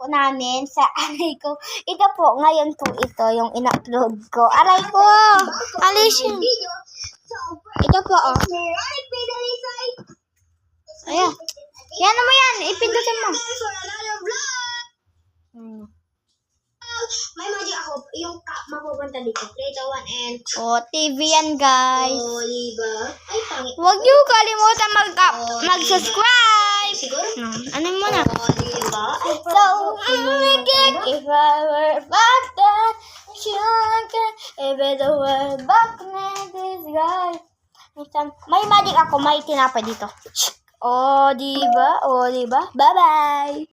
po namin sa aray ko. Ito po, ngayon po ito, yung in-upload ko. Aray ko! Alis yun. Ito po, oh. Ayan. Yan mo yan. Ipindutin mo. May magic ako. Yung mapupunta dito. 3, 2, 1, and... Oh, TV yan, guys. Oh, diba? Ay, pangit. Huwag niyo kalimutan mag-subscribe. Siguro? Ano mo na? Oh, diba? Ay, So, if I were back then, if it were back then, this guy. May magic ako, may tinapay dito. Oh, diba? Oh, diba? Bye-bye!